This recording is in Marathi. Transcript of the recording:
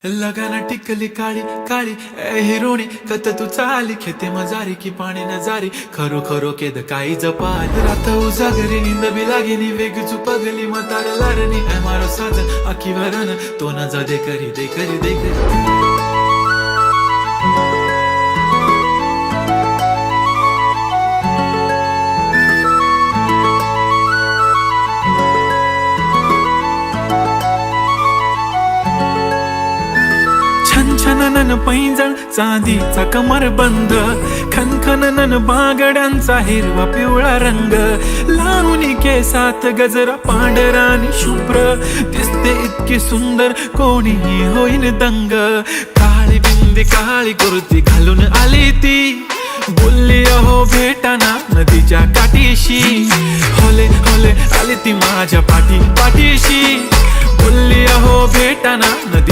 लगाना टिकली काळी काळी ए हिरोणी कत तू चाली खेते मजारी की पाणी नजारी खरो खरो केद काही जपाल रात उजागरी निंद बी लागेनी वेग चुपगली मतार लारणी है मारो साजन आखी वरन तो न जा दे करी दे करी दे करी छनछननन पैंजण चांदीचा कमर बंद खनखननन बागड्यांचा हिरवा पिवळा रंग लावणी केसात गजरा पांढरा आणि शुभ्र दिसते इतकी सुंदर कोणीही होईन दंग काळी बिंदी काळी कुर्ती घालून आली ती बोलली अहो भेटाना नदीच्या काठीशी होले होले आली ती माझ्या पाठीशी बोलली अहो भेटाना नदी